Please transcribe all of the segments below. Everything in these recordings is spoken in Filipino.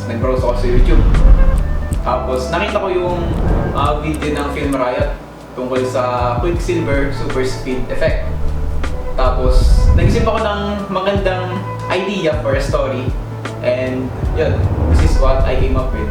nag-browse ako sa YouTube. Tapos nakita ko yung video ng Film Riot tungkol sa Quicksilver Super Speed Effect. Tapos nag-isip ako ng magandang idea for a story. And yun, this is what I came up with.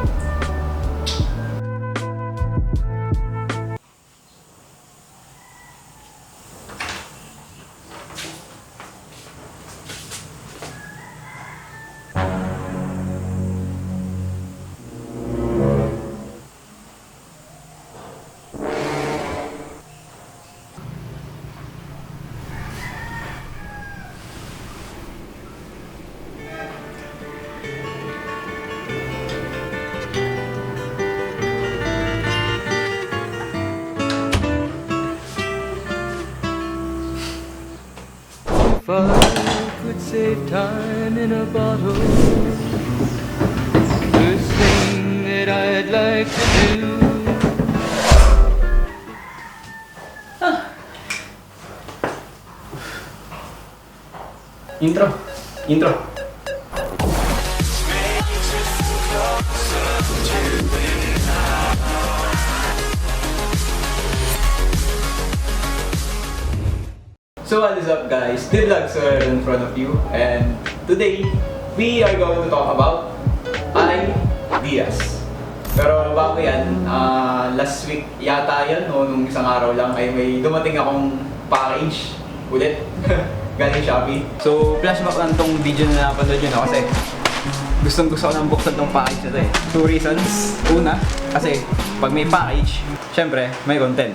If I could save time in a bottle, first thing that I'd like to do. Intro. So what is up guys, the vlogs are in front of you and today we are going to talk about ideas. Pero bago yan, last week yata yan o nung isang araw lang ay may dumating akong package ulit galing Shopee. So flashback lang tong video na napanood nyo kasi gusto ko nang buksan tong package na to eh. 2 reasons. Una, kasi pag may package, syempre may content.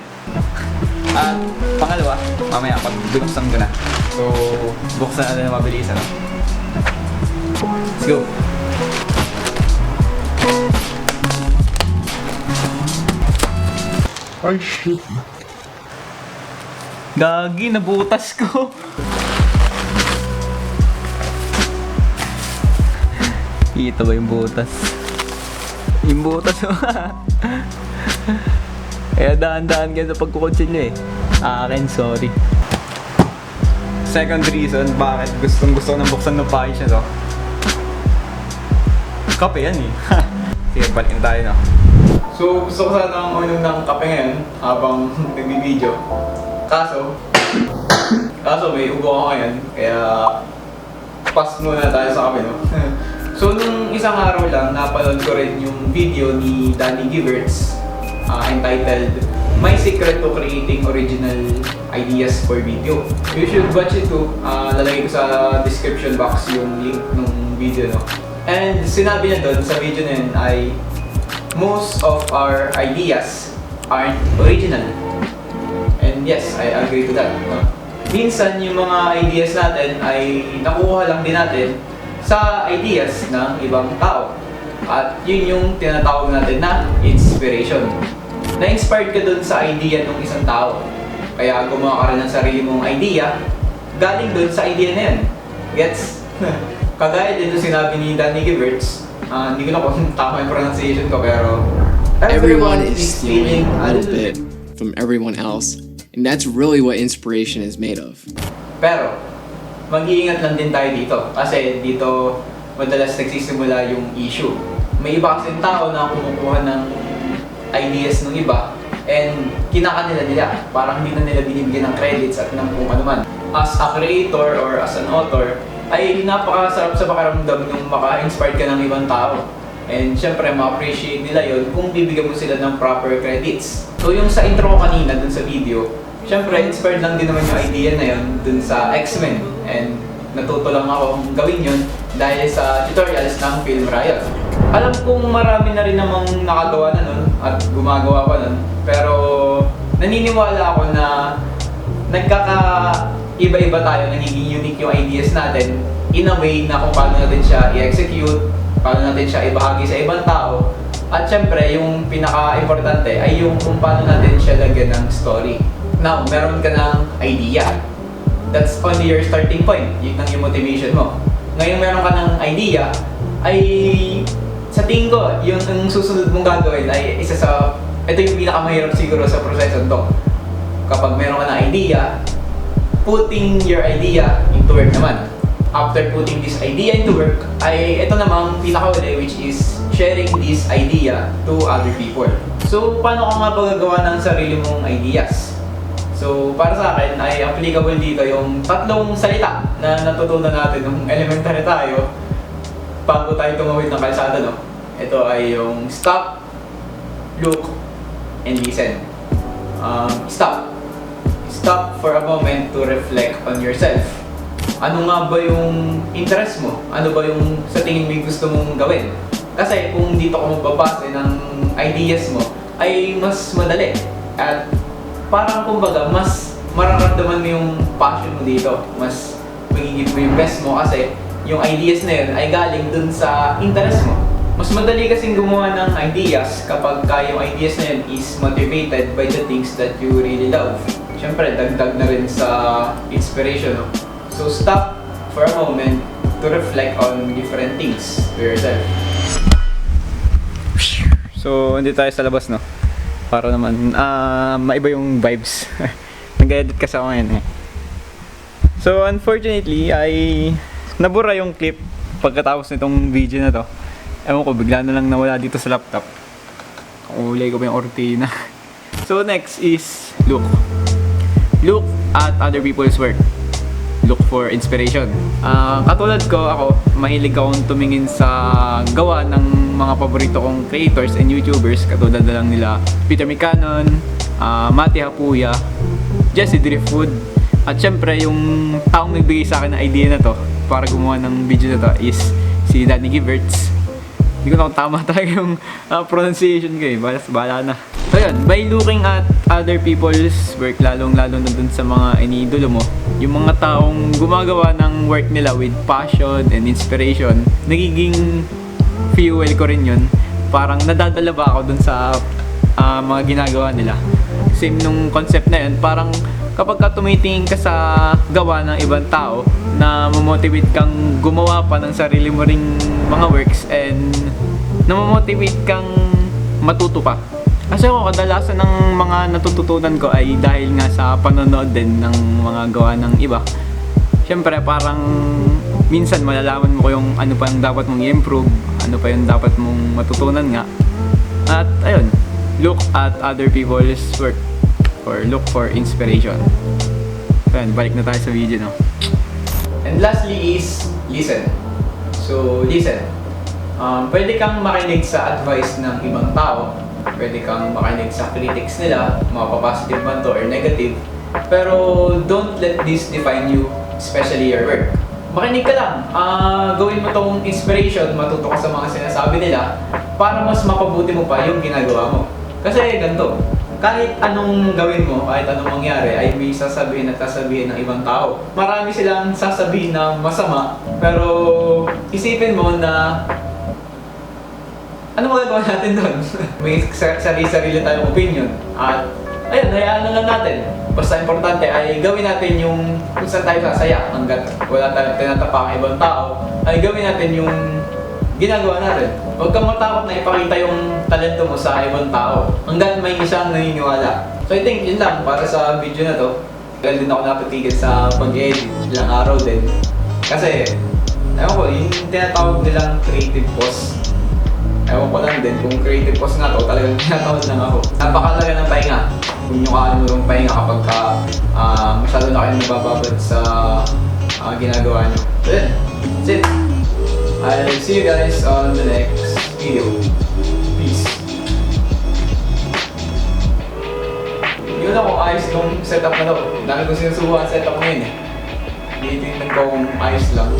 At pangalawa, mamaya pag binuksan ko na. So, buksan natin na mabilis, ano? Let's go! Ay, shit. Gagi, nabutas ko! Kita ba yung butas? Yung butas mo. Kaya dahan-dahan kayo sa pagkukutsin nyo eh. Akin, sorry. Second reason bakit gusto nang buksan ng package na to. Kape yan eh. Sige, balik na tayo na. So, gusto ko sana uminom ng kape ngayon habang nagbibideo. Kaso may ubo ako ngayon. Kaya pass muna tayo sa kape, no? So, nung isang araw lang, napanood ko rin yung video ni Danny Giverts entitled My Secret to Creating Original Ideas for Video. You should watch it too. Lalagay ko sa description box yung link ng video, no? And sinabi niya doon sa video na yun ay most of our ideas aren't original. And yes, I agree to that, no? Minsan yung mga ideas natin ay nakuha lang din natin sa ideas ng ibang tao. At yun yung tinatawag natin na inspiration. Na-inspired ka dun sa idea ng isang tao. Kaya gumawa ka rin ng sarili mong idea galing dun sa idea na yan. Gets? Kagaya din yung sinabi ni Danny Giverts. Hindi ko na kung tama yung pronunciation ko pero Everyone is stealing a little bit from everyone else. And that's really what inspiration is made of. Pero, mag-iingat lang din tayo dito. Kasi dito madalas nagsisimula yung issue. May iba kasing tao na kumukuha ng ideas ng iba and kinakanila nila. Parang hindi na nila binibigyan ng credits at ng kung ano man. As a creator or as an author, ay napakasarap sa pakiramdam yung maka-inspired ka ng ibang tao. And syempre, ma-appreciate nila yun kung bibigyan mo sila ng proper credits. So yung sa intro ko kanina dun sa video, syempre, inspired lang din naman yung idea na yun dun sa X-Men. And natuto lang ako gawin yun dahil sa tutorials ng Film Riot. Alam kong marami na rin namang nakagawa na nun at gumagawa pa nun. Pero naniniwala ako na nagkaka-iba-iba tayo, nagiging unique yung ideas natin in a way na kung paano natin siya i-execute, paano natin siya ibahagi sa ibang tao. At syempre, yung pinaka-importante ay yung kung paano natin siya lagyan ng story. Now, meron ka ng idea. That's only your starting point. Yun ang yung motivation mo. Ngayon meron ka ng idea, ay sa tingin ko, yung susunod mong gagawin ay isa sa, ito yung pinakamahirap siguro sa proseso to. Kapag meron ka ng idea, putting your idea into work naman. after putting this idea into work, ay ito namang pinakauli, which is sharing this idea to other people. So, paano ka nga gagawa ng sarili mong ideas? So, para sa akin ay applicable dito yung tatlong salita na natutunan natin nung elementary tayo bago tayo tumawid ng kalsada, no? Ito ay yung stop, look, and listen. Stop. Stop for a moment to reflect on yourself. Ano nga ba yung interest mo? Ano ba yung sa tingin mo yung gusto mong gawin? Kasi kung dito ka magbabase ng ideas mo, ay mas madali. At parang kumbaga, mas mararamdaman mo yung passion mo dito. Mas magiging mo yung best mo kasi yung ideas na yun ay galing dun sa interest mo. Mas madali kasing gumawa ng ideas kapag yung ideas na yun is motivated by the things that you really love. Siyempre, dagdag na rin sa inspiration, no? So, stop for a moment to reflect on different things to yourself. So, hindi tayo sa labas, no? Para naman, maiba yung vibes. Nag-edit kasi ako ngayon, eh. So, unfortunately, ay nabura yung clip pagkatapos nitong video na to. Ewan ko, bigla na lang nawala dito sa laptop. Ulay ko pa yung ortina. So, next is look. Look at other people's work. Look for inspiration. Katulad ko, ako, mahilig akong tumingin sa gawa ng mga paborito kong creators and YouTubers. Katulad na lang nila Peter McCannon, Mati Hapuya, Jesse Driftwood. At syempre, yung taong nagbigay sa akin ng idea na to para gumawa ng video na to is si Danny Giverts. Hindi ko na kung tama talaga yung pronunciation ko, eh. Bahala na. So yun, by looking at other people's work, lalong-lalo na dun sa mga iniidolo mo, yung mga taong gumagawa ng work nila with passion and inspiration, nagiging fuel ko rin yun. Parang nadadala ba ako dun sa mga ginagawa nila. Same nung concept na yun, parang kapag ka tumitingin ka sa gawa ng ibang tao na mamotivate kang gumawa pa ng sarili mo ring mga works and namamotivate kang matuto pa. Kasi ako, kadalasan ng mga natututunan ko ay dahil nga sa panonood din ng mga gawa ng iba. Siyempre, parang minsan malalaman mo ko yung ano pa yung dapat mong i-improve, ano pa yung dapat mong matutunan nga. At ayun, look at other people's work or look for inspiration. Ayun, balik na tayo sa video, no? And lastly is listen. So, listen. Pwede kang makinig sa advice ng ibang tao. Pwede kang makinig sa critics nila, mapa-positive man to or negative. Pero don't let this define you, especially your work. Makinig ka lang. Gawin mo tong inspiration, matuto ka sa mga sinasabi nila para mas mapabuti mo pa yung ginagawa mo. Kasi ganito, kahit anong gawin mo, kahit anong mangyari, ay may sasabihin at sasabihin ng ibang tao. Marami silang sasabihin na masama, pero isipin mo na ano magagawa natin doon? May sarili-sarili tayong opinion. At ayun, hayaan na lang natin. Basta importante ay gawin natin yung kung saan tayo sasaya. Hanggat wala tayong tinatapakang ibang tao, ay gawin natin yung ginagawa natin. Huwag kang matakot na ipakita yung talento mo sa ibang tao. Hanggat may isang naniniwala. So I think yun lang para sa video na to. Kaya din ako napatigil sa pag-edit ilang araw din. Kasi, ewan ko, yung tinatawag nilang creative pause. Ewan ko lang din kung creative pause nga to, talagang tinatawag lang ako. Napakalaga ng pahinga. Kung nyo kaalam pahinga kapag masyado na kayo nabababad sa ginagawa nyo. So yun, that's it. I'll see you guys on the next video. Peace. Hindi ko na kung ayos yung setup na to. Dami kong sinusubukan setup ngayon, eh. Hindi tingnan ko kung ayos lang.